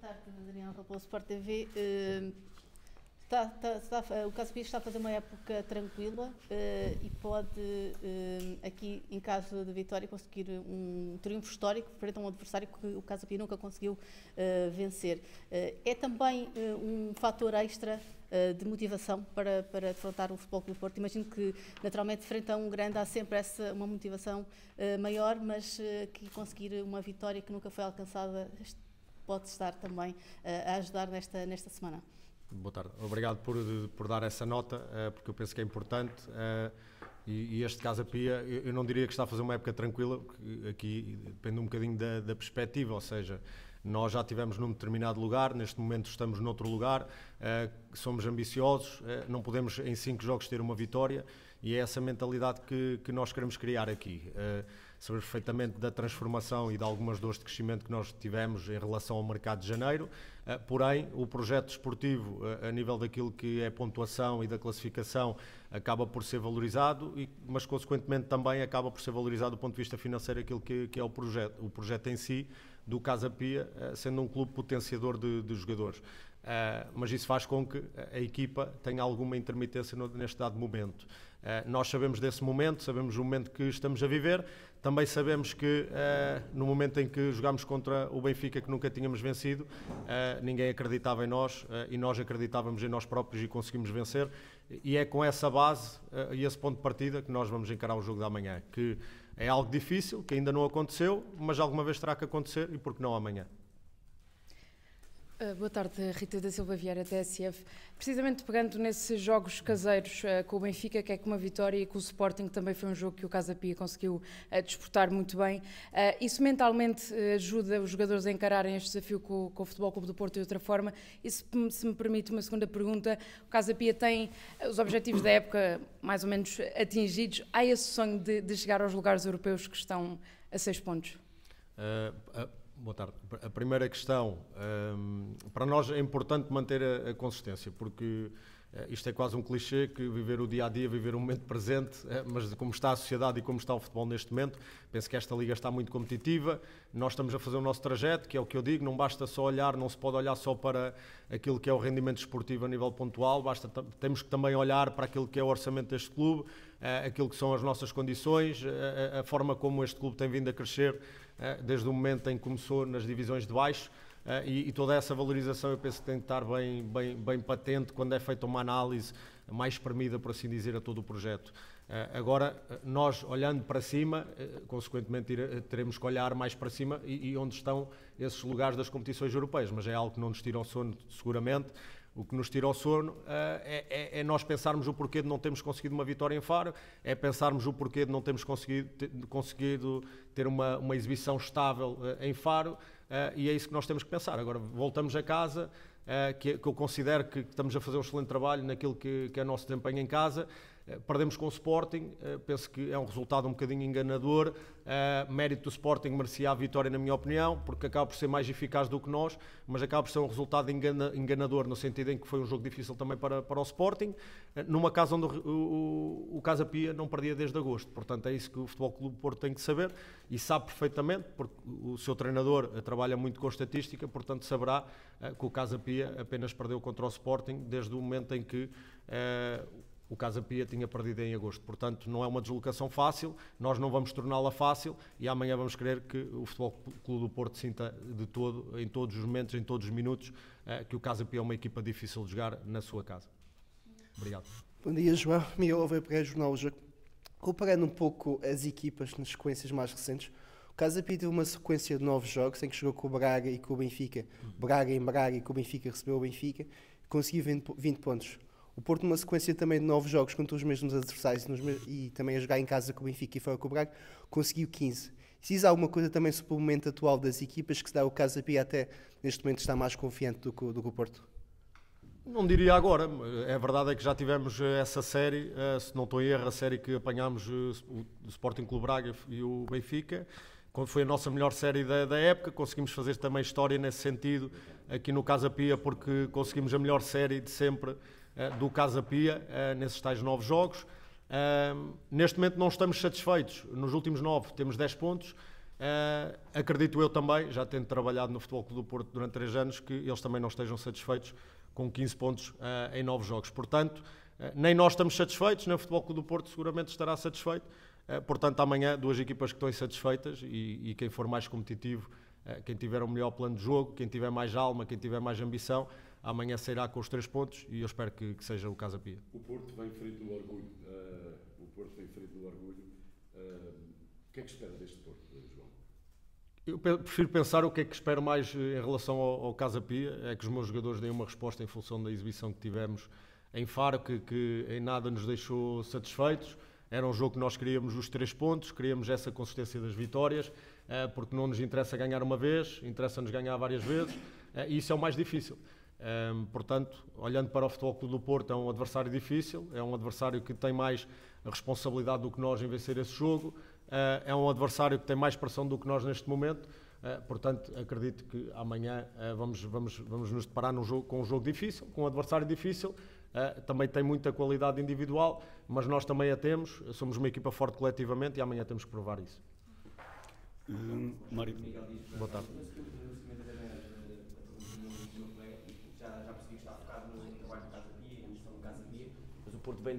tarde, Daniela, pelo Sport TV. O Casa Pia está a fazer uma época tranquila e pode, aqui em caso de vitória, conseguir um triunfo histórico frente a um adversário que o Casa Pia nunca conseguiu vencer. É também um fator extra de motivação para defrontar o Futebol Clube do Porto. Imagino que, naturalmente, frente a um grande há sempre uma motivação maior, mas que conseguir uma vitória que nunca foi alcançada pode estar também a ajudar nesta semana. Boa tarde. Obrigado por dar essa nota, porque eu penso que é importante. E este Casa Pia, eu não diria que está a fazer uma época tranquila, porque aqui depende um bocadinho da perspectiva, ou seja, nós já estivemos num determinado lugar, neste momento estamos noutro lugar, somos ambiciosos, não podemos em 5 jogos ter uma vitória, e é essa mentalidade que nós queremos criar aqui. Sabemos perfeitamente da transformação e de algumas dores de crescimento que nós tivemos em relação ao mercado de janeiro, porém o projeto desportivo, a nível daquilo que é pontuação e da classificação, acaba por ser valorizado, mas consequentemente também acaba por ser valorizado do ponto de vista financeiro aquilo que é o projeto em si do Casa Pia, sendo um clube potenciador de jogadores. Mas isso faz com que a equipa tenha alguma intermitência neste dado momento. Nós sabemos desse momento, sabemos o momento que estamos a viver, também sabemos que no momento em que jogámos contra o Benfica, que nunca tínhamos vencido, ninguém acreditava em nós e nós acreditávamos em nós próprios e conseguimos vencer, e é com essa base e esse ponto de partida que nós vamos encarar o jogo da manhã, que é algo difícil, que ainda não aconteceu, mas alguma vez terá que acontecer, e por que não amanhã? Boa tarde, Rita da Silva Vieira, TSF. Precisamente pegando nesses jogos caseiros com o Benfica, que é com uma vitória, e com o Sporting, também foi um jogo que o Casa Pia conseguiu disputar muito bem. Isso mentalmente ajuda os jogadores a encararem este desafio com o Futebol Clube do Porto de outra forma? E se me permite uma segunda pergunta, o Casa Pia tem os objetivos da época mais ou menos atingidos. Há esse sonho de chegar aos lugares europeus que estão a 6 pontos? Boa tarde. A primeira questão, para nós é importante manter a consistência, porque isto é quase um clichê, que viver o dia-a-dia, viver o momento presente, mas como está a sociedade e como está o futebol neste momento, penso que esta liga está muito competitiva, nós estamos a fazer o nosso trajeto, que é o que eu digo, não basta só olhar, não se pode olhar só para aquilo que é o rendimento esportivo a nível pontual, temos que também olhar para aquilo que é o orçamento deste clube, aquilo que são as nossas condições, a forma como este clube tem vindo a crescer, desde o momento em que começou nas divisões de baixo, e toda essa valorização eu penso que tem de estar bem patente quando é feita uma análise mais espremida, por assim dizer, a todo o projeto. Agora, nós olhando para cima, consequentemente teremos que olhar mais para cima e onde estão esses lugares das competições europeias, mas é algo que não nos tira o sono seguramente. O que nos tira o sono é nós pensarmos o porquê de não termos conseguido uma vitória em Faro, é pensarmos o porquê de não termos conseguido ter uma exibição estável em Faro, e é isso que nós temos que pensar. Agora voltamos a casa, que eu considero que estamos a fazer um excelente trabalho naquilo que é o nosso desempenho em casa. Perdemos com o Sporting, penso que é um resultado um bocadinho enganador, mérito do Sporting, merecia a vitória na minha opinião, porque acaba por ser mais eficaz do que nós, mas acaba por ser um resultado enganador, no sentido em que foi um jogo difícil também para o Sporting, numa casa onde o Casa Pia não perdia desde agosto. Portanto é isso que o Futebol Clube do Porto tem que saber, e sabe perfeitamente, porque o seu treinador trabalha muito com estatística, portanto saberá que o Casa Pia apenas perdeu contra o Sporting desde o momento em que o Casa Pia tinha perdido em agosto. Portanto, não é uma deslocação fácil, nós não vamos torná-la fácil, e amanhã vamos querer que o Futebol Clube do Porto sinta de todo, em todos os momentos, em todos os minutos, que o Casa Pia é uma equipa difícil de jogar na sua casa. Obrigado. Bom dia, João. Miguel Oliveira Pereira, Jornal O Jogo. Comparando um pouco as equipas nas sequências mais recentes, o Casa Pia teve uma sequência de 9 jogos em que jogou com o Braga e com o Benfica, Braga em Braga, e com o Benfica recebeu o Benfica, e conseguiu 20 pontos. O Porto, numa sequência também de 9 jogos contra os mesmos adversários e também a jogar em casa com o Benfica e fora com o Braga, conseguiu 15. Se diz alguma coisa também sobre o momento atual das equipas, que se dá o Casa Pia até neste momento está mais confiante do que o Porto? Não diria agora, a verdade é que já tivemos essa série, se não estou em erro, a série que apanhámos o Sporting Clube Braga e o Benfica, quando foi a nossa melhor série da época, conseguimos fazer também história nesse sentido aqui no Casa Pia, porque conseguimos a melhor série de sempre do Casa Pia nesses tais 9 jogos. Neste momento não estamos satisfeitos, nos últimos 9 temos 10 pontos, Acredito eu também, já tendo trabalhado no Futebol Clube do Porto durante 3 anos, que eles também não estejam satisfeitos com 15 pontos em 9 jogos. Portanto, nem nós estamos satisfeitos, nem o Futebol Clube do Porto seguramente estará satisfeito. Portanto, amanhã, 2 equipas que estão insatisfeitas e quem for mais competitivo, quem tiver o melhor plano de jogo, quem tiver mais alma, quem tiver mais ambição, amanhã sairá com os 3 pontos e eu espero que seja o Casa Pia. O Porto vem ferido do orgulho. O que é que espera deste Porto, João? Eu prefiro pensar o que é que espero mais em relação ao Casa Pia, é que os meus jogadores deem uma resposta em função da exibição que tivemos em Faro, que em nada nos deixou satisfeitos. Era um jogo que nós queríamos os 3 pontos, queríamos essa consistência das vitórias, porque não nos interessa ganhar uma vez, interessa-nos ganhar várias vezes, e isso é o mais difícil. Portanto, olhando para o Futebol Clube do Porto, é um adversário difícil, é um adversário que tem mais responsabilidade do que nós em vencer esse jogo, é um adversário que tem mais pressão do que nós neste momento, portanto, acredito que amanhã vamos nos deparar com um jogo difícil, com um adversário difícil. Também tem muita qualidade individual, mas nós também a temos, somos uma equipa forte coletivamente e amanhã temos que provar isso. Mário. Boa tarde. Já percebi que está focado no trabalho do Casa Pia, na gestão do Casa Pia, mas o Porto vem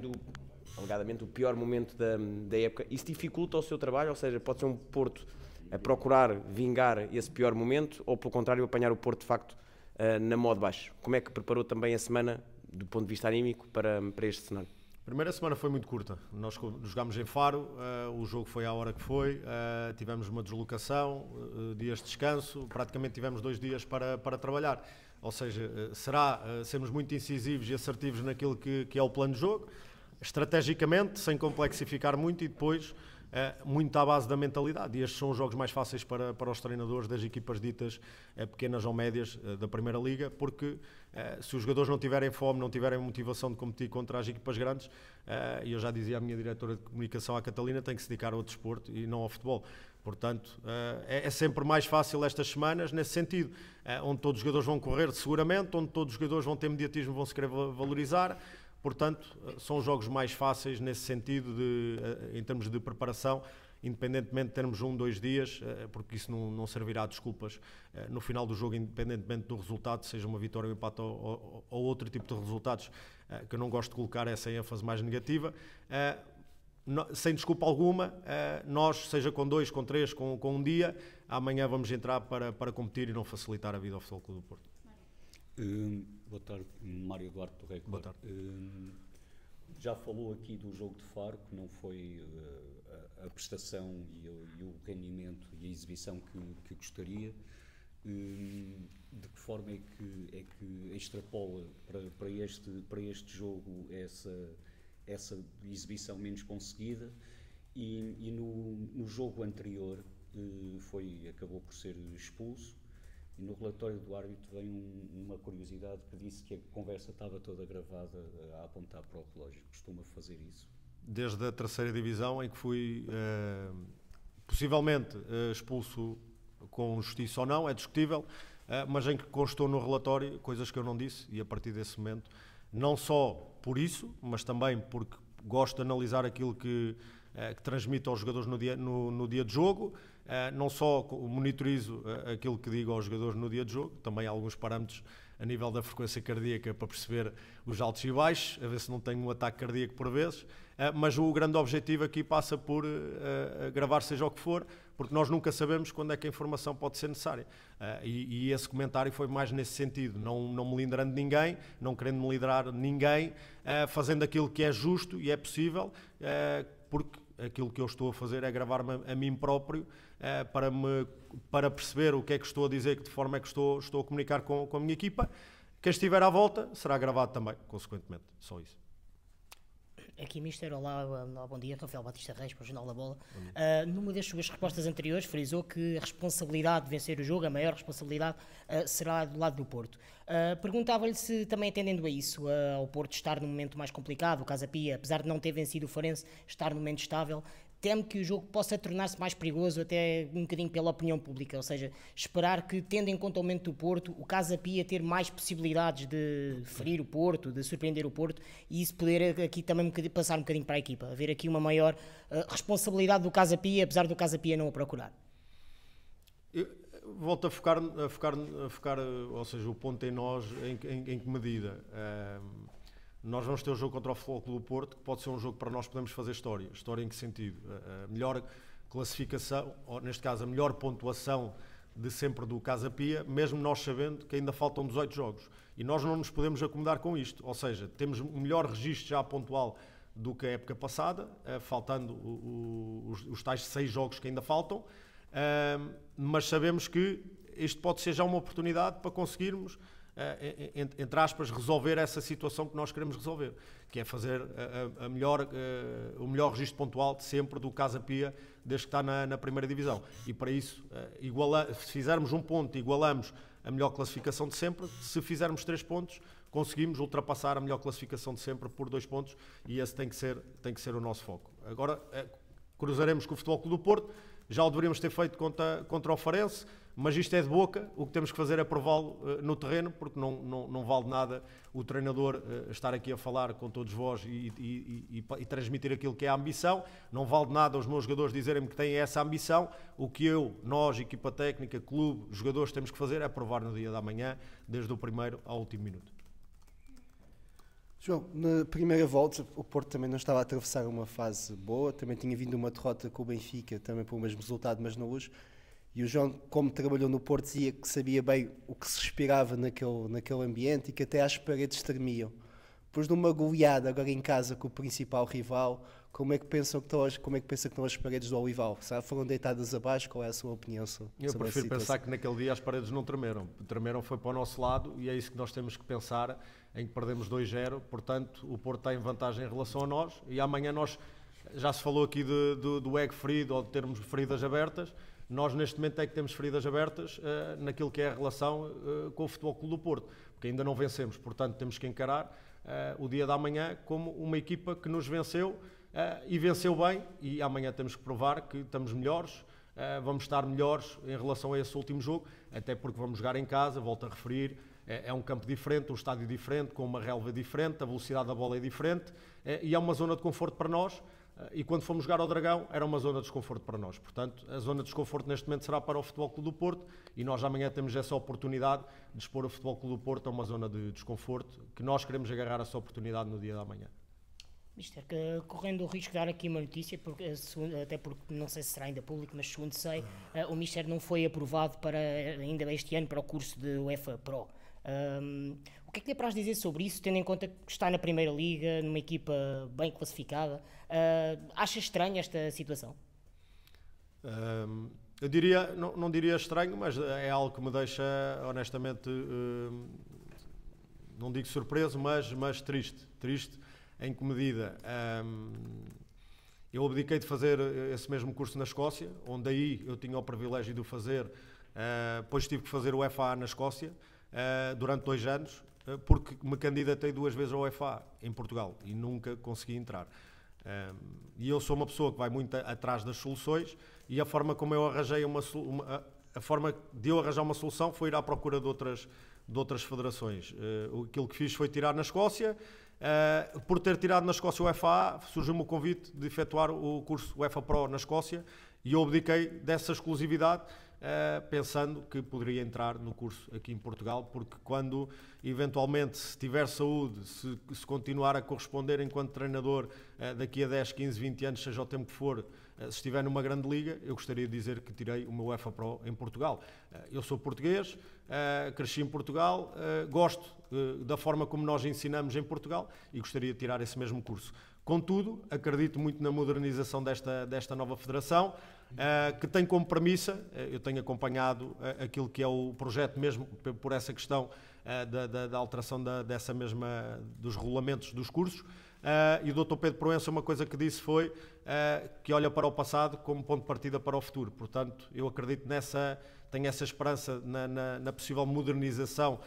alegadamente, o pior momento da época. Isso dificulta o seu trabalho? Ou seja, pode ser um Porto a procurar vingar esse pior momento ou, pelo contrário, apanhar o Porto, de facto, na modo baixo? Como é que preparou também a semana, do ponto de vista anímico, para este cenário? A primeira semana foi muito curta. Nós jogámos em Faro, o jogo foi à hora que foi, tivemos uma deslocação, dias de descanso, praticamente tivemos 2 dias para trabalhar. Ou seja, será sermos muito incisivos e assertivos naquilo que é o plano de jogo, estrategicamente, sem complexificar muito e depois muito à base da mentalidade. E estes são os jogos mais fáceis para os treinadores das equipas ditas pequenas ou médias da Primeira Liga, porque se os jogadores não tiverem fome, não tiverem motivação de competir contra as equipas grandes, e eu já dizia à minha diretora de comunicação, a Catalina, tem que se dedicar ao desporto e não ao futebol. Portanto, é sempre mais fácil estas semanas, nesse sentido, onde todos os jogadores vão correr seguramente, onde todos os jogadores vão ter mediatismo, vão se querer valorizar. Portanto, são jogos mais fáceis nesse sentido, em termos de preparação, independentemente de termos 1, 2 dias, porque isso não servirá de desculpas no final do jogo, independentemente do resultado, seja uma vitória, um empate ou outro tipo de resultados, que eu não gosto de colocar essa ênfase mais negativa. Sem desculpa alguma, nós, seja com 2, com 3, com 1 dia, amanhã vamos entrar para competir e não facilitar a vida ao Futebol Clube do Porto. Boa tarde, Mário Duarte do Record. Boa tarde. Já falou aqui do jogo de Faro, que não foi a prestação e o rendimento e a exibição que gostaria. De que forma é que extrapola para este jogo essa exibição menos conseguida? E no jogo anterior acabou por ser expulso. E no relatório do árbitro vem uma curiosidade que disse que a conversa estava toda gravada a apontar para o relógio. Costuma fazer isso? Desde a 3ª divisão, em que fui possivelmente expulso com justiça ou não, é discutível, mas em que constou no relatório coisas que eu não disse, e a partir desse momento, não só por isso, mas também porque gosto de analisar aquilo que transmito aos jogadores no dia de jogo. Não só monitorizo aquilo que digo aos jogadores no dia de jogo, também há alguns parâmetros a nível da frequência cardíaca para perceber os altos e baixos, a ver se não tenho um ataque cardíaco por vezes, mas o grande objetivo aqui passa por gravar seja o que for, porque nós nunca sabemos quando é que a informação pode ser necessária. E esse comentário foi mais nesse sentido, não melindrando ninguém, não querendo melindrar ninguém, fazendo aquilo que é justo e é possível, porque aquilo que eu estou a fazer é gravar-me a mim próprio para perceber o que é que estou a dizer, que de forma é que estou a comunicar com a minha equipa. Quem estiver à volta será gravado também, consequentemente, só isso. Aqui, Mister, olá, bom dia, Rafael Batista Reis, para o Jornal da Bola. Numa das suas respostas anteriores, frisou que a responsabilidade de vencer o jogo, a maior responsabilidade, será do lado do Porto. Perguntava-lhe se, também atendendo a isso, ao Porto estar num momento mais complicado, o Casa Pia, apesar de não ter vencido o Farense, estar num momento estável, teme que o jogo possa tornar-se mais perigoso até um bocadinho pela opinião pública, ou seja, esperar que, tendo em conta o momento do Porto, o Casa Pia ter mais possibilidades de ferir o Porto, de surpreender o Porto, e isso poder aqui também passar um bocadinho para a equipa, haver aqui uma maior responsabilidade do Casa Pia, apesar do Casa Pia não a procurar. Volto a focar, ou seja, o ponto em nós, em que medida. Nós vamos ter um jogo contra o Futebol Clube do Porto, que pode ser um jogo para nós podemos fazer história. História em que sentido? A melhor classificação, ou neste caso a melhor pontuação de sempre do Casa Pia, mesmo nós sabendo que ainda faltam 18 jogos. E nós não nos podemos acomodar com isto. Ou seja, temos um melhor registro já pontual do que a época passada, faltando os tais 6 jogos que ainda faltam. Mas sabemos que isto pode ser já uma oportunidade para conseguirmos, entre aspas, resolver essa situação que nós queremos resolver, que é fazer o melhor registro pontual de sempre do Casa Pia, desde que está na primeira divisão. E para isso, se fizermos um ponto, igualamos a melhor classificação de sempre. Se fizermos 3 pontos, conseguimos ultrapassar a melhor classificação de sempre por 2 pontos, e esse tem que ser o nosso foco. Agora, cruzaremos com o Futebol Clube do Porto. Já o deveríamos ter feito contra o Farense, mas isto é de boca. O que temos que fazer é prová-lo no terreno, porque não vale nada o treinador estar aqui a falar com todos vós e transmitir aquilo que é a ambição. Não vale nada os meus jogadores dizerem-me que têm essa ambição. O que nós, equipa técnica, clube, jogadores, temos que fazer é provar no dia da manhã, desde o primeiro ao último minuto. João, na primeira volta o Porto também não estava a atravessar uma fase boa, também tinha vindo uma derrota com o Benfica, também por o mesmo resultado, mas na Luz. E o João, como trabalhou no Porto, dizia que sabia bem o que se respirava naquele ambiente e que até às paredes tremiam. Depois de uma goleada agora em casa com o principal rival, como é que pensa que estão as paredes do Olival? Foram deitadas abaixo? Qual é a sua opinião sobre essa situação? Eu prefiro pensar que naquele dia as paredes não tremeram. Tremeram foi para o nosso lado, e é isso que nós temos que pensar, em que perdemos 2-0, portanto o Porto está em vantagem em relação a nós, e amanhã já se falou aqui do egg ferido, ou de termos feridas abertas. Nós neste momento é que temos feridas abertas naquilo que é a relação com o Futebol Clube do Porto, porque ainda não vencemos, portanto temos que encarar o dia da manhã como uma equipa que nos venceu, e venceu bem, e amanhã temos que provar que estamos melhores, vamos estar melhores em relação a esse último jogo, até porque vamos jogar em casa, volto a referir, é um campo diferente, um estádio diferente, com uma relva diferente, a velocidade da bola é diferente, e é uma zona de conforto para nós, e quando fomos jogar ao Dragão era uma zona de desconforto para nós. Portanto, a zona de desconforto neste momento será para o Futebol Clube do Porto, e nós amanhã temos essa oportunidade de expor o Futebol Clube do Porto a uma zona de desconforto, que nós queremos agarrar essa oportunidade no dia da manhã. Mister, correndo o risco de dar aqui uma notícia, até porque não sei se será ainda público, mas segundo sei, o Mister não foi aprovado ainda este ano para o curso de UEFA Pro. O que é que tem para dizer sobre isso, tendo em conta que está na Primeira Liga, numa equipa bem classificada? Acha estranha esta situação? Eu diria, não diria estranho, mas é algo que me deixa honestamente, não digo surpreso, mas triste. Em que medida? Eu abdiquei de fazer esse mesmo curso na Escócia, onde aí eu tinha o privilégio de o fazer, depois tive que fazer o FA na Escócia durante 2 anos, porque me candidatei 2 vezes ao FA em Portugal e nunca consegui entrar. E eu sou uma pessoa que vai muito atrás das soluções, e a forma como eu arranjei a forma de eu arranjar uma solução foi ir à procura de outras federações. Aquilo que fiz foi tirar na Escócia. Por ter tirado na Escócia o FA, surgiu-me o convite de efetuar o curso UEFA Pro na Escócia, e eu abdiquei dessa exclusividade, pensando que poderia entrar no curso aqui em Portugal, porque quando eventualmente, se tiver saúde, se continuar a corresponder enquanto treinador daqui a 10, 15, 20 anos, seja o tempo que for, se estiver numa grande liga, eu gostaria de dizer que tirei o meu UEFA Pro em Portugal. Eu sou português, cresci em Portugal, gosto da forma como nós ensinamos em Portugal, e gostaria de tirar esse mesmo curso. Contudo, acredito muito na modernização desta nova federação, que tem como premissa, eu tenho acompanhado aquilo que é o projeto mesmo por essa questão da alteração dessa mesma, dos regulamentos dos cursos, e o Dr. Pedro Proença, uma coisa que disse foi que olha para o passado como ponto de partida para o futuro. Portanto, eu acredito tenho essa esperança na possível modernização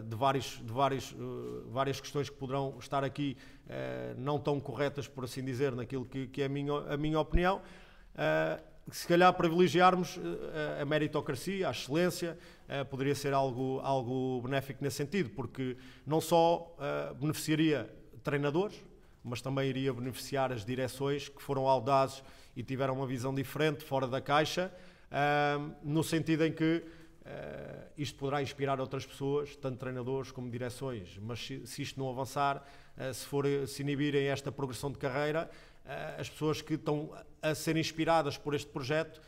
de várias questões que poderão estar aqui não tão corretas, por assim dizer, naquilo que é a minha opinião. Se calhar privilegiarmos a meritocracia, a excelência, poderia ser algo benéfico nesse sentido, porque não só beneficiaria treinadores, mas também iria beneficiar as direções que foram audazes e tiveram uma visão diferente, fora da caixa, no sentido em que isto poderá inspirar outras pessoas, tanto treinadores como direções, mas se isto não avançar, se inibirem esta progressão de carreira, as pessoas que estão a ser inspiradas por este projeto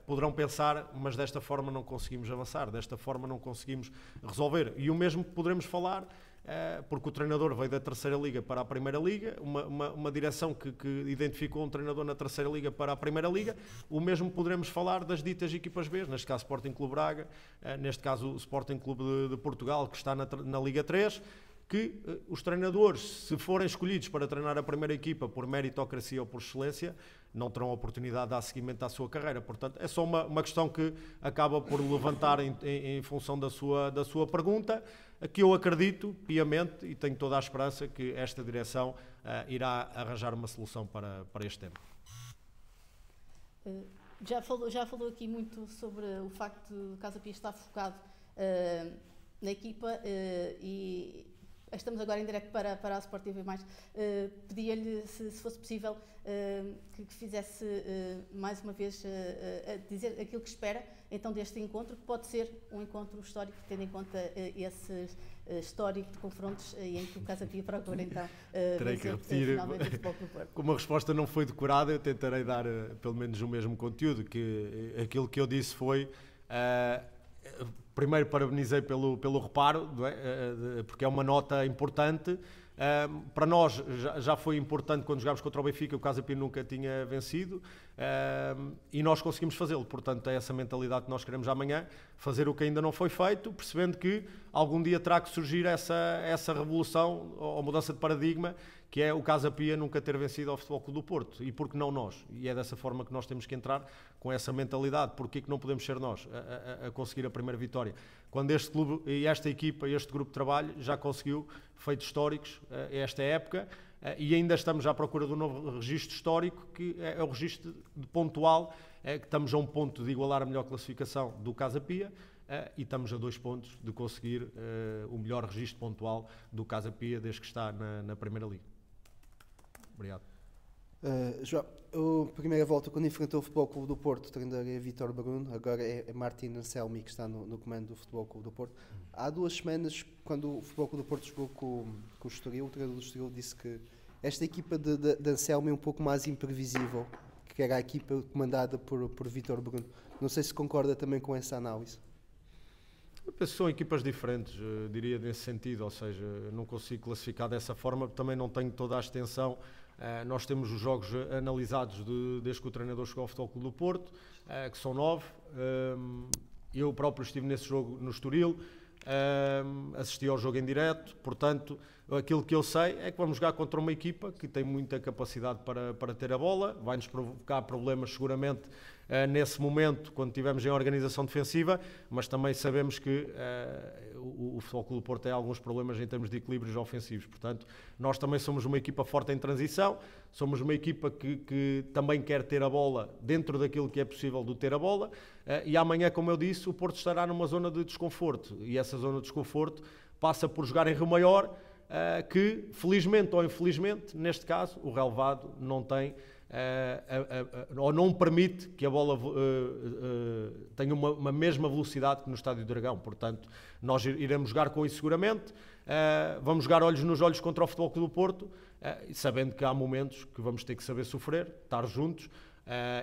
poderão pensar, mas desta forma não conseguimos avançar, desta forma não conseguimos resolver. E o mesmo poderemos falar, porque o treinador veio da terceira liga para a primeira liga, uma direção que identificou um treinador na terceira liga para a primeira liga. O mesmo poderemos falar das ditas equipas B, neste caso Sporting Clube Braga, neste caso o Sporting Clube de Portugal, que está na Liga 3, que os treinadores, se forem escolhidos para treinar a primeira equipa por meritocracia ou por excelência, não terão a oportunidade de dar seguimento à sua carreira. Portanto, é só uma questão que acaba por levantar em função da sua pergunta, que eu acredito piamente e tenho toda a esperança que esta direção irá arranjar uma solução para este tema. Já falou aqui muito sobre o facto de Casa Pia estar focado na equipa e estamos agora em direto para a Sport TV+. Pedia-lhe, se fosse possível, que fizesse mais uma vez dizer aquilo que espera então deste encontro, que pode ser um encontro histórico, tendo em conta esse histórico de confrontos em que o Casa Pia procura então terei que repetir, finalmente o Futebol Clube do Porto. Como a resposta não foi decorada, eu tentarei dar pelo menos o mesmo conteúdo, que aquilo que eu disse foi... Primeiro parabenizei pelo reparo, não é? Porque é uma nota importante. Para nós já foi importante quando jogámos contra o Benfica, o Casa Pia nunca tinha vencido, e nós conseguimos fazê-lo. Portanto, é essa mentalidade que nós queremos amanhã, fazer o que ainda não foi feito, percebendo que algum dia terá que surgir essa revolução ou mudança de paradigma, que é o Casa Pia nunca ter vencido ao Futebol Clube do Porto. E por que não nós? E é dessa forma que nós temos que entrar, com essa mentalidade. Porquê que não podemos ser nós a conseguir a primeira vitória? Quando este clube e esta equipa, este grupo de trabalho já conseguiu feitos históricos a esta época, e ainda estamos à procura de um novo registro histórico, que é o registro de pontual, que estamos a um ponto de igualar a melhor classificação do Casa Pia, e estamos a 2 pontos de conseguir o melhor registro pontual do Casa Pia desde que está na Primeira Liga. Obrigado. João, a primeira volta quando enfrentou o Futebol Clube do Porto, o treinador é Vítor Bruno, agora é Martin Anselmi que está no comando do Futebol Clube do Porto. Há 2 semanas, quando o Futebol Clube do Porto jogou com o Estoril, o treinador do Estoril disse que esta equipa de Anselmi é um pouco mais imprevisível, que era a equipa comandada por Vítor Bruno. Não sei se concorda também com essa análise. Eu penso que são equipas diferentes, diria nesse sentido, ou seja, não consigo classificar dessa forma, também não tenho toda a extensão. Nós temos os jogos analisados desde que o treinador chegou ao Futebol Clube do Porto, que são 9. Eu próprio estive nesse jogo no Estoril, assisti ao jogo em direto, portanto, aquilo que eu sei é que vamos jogar contra uma equipa que tem muita capacidade para ter a bola, vai-nos provocar problemas seguramente nesse momento, quando estivermos em organização defensiva, mas também sabemos que o Futebol Clube do Porto tem alguns problemas em termos de equilíbrios ofensivos. Portanto, nós também somos uma equipa forte em transição, somos uma equipa que também quer ter a bola dentro daquilo que é possível de ter a bola, e amanhã, como eu disse, o Porto estará numa zona de desconforto, e essa zona de desconforto passa por jogar em Rio Maior, que, felizmente ou infelizmente, neste caso, o relevado não tem, ou não permite que a bola tenha uma mesma velocidade que no Estádio do Dragão. Portanto, nós iremos jogar com isso seguramente, vamos jogar olhos nos olhos contra o Futebol Clube do Porto, sabendo que há momentos que vamos ter que saber sofrer, estar juntos,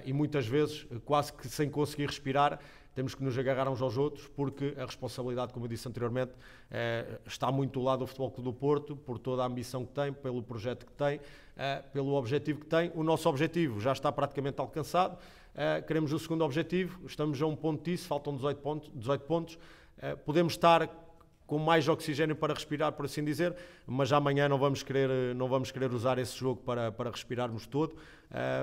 e muitas vezes, quase que sem conseguir respirar, temos que nos agarrar uns aos outros, porque a responsabilidade, como eu disse anteriormente, está muito do lado do Futebol Clube do Porto, por toda a ambição que tem, pelo projeto que tem, pelo objetivo que tem. O nosso objetivo já está praticamente alcançado, queremos o segundo objetivo, estamos a um ponto disso, faltam 18 pontos. Podemos estar com mais oxigênio para respirar, por assim dizer, mas amanhã não vamos querer usar esse jogo para respirarmos todo.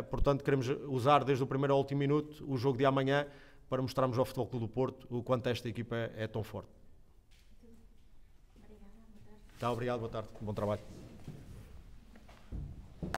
Portanto, queremos usar desde o primeiro ao último minuto o jogo de amanhã para mostrarmos ao Futebol Clube do Porto o quanto esta equipa é tão forte. Obrigado, boa tarde. Bom trabalho.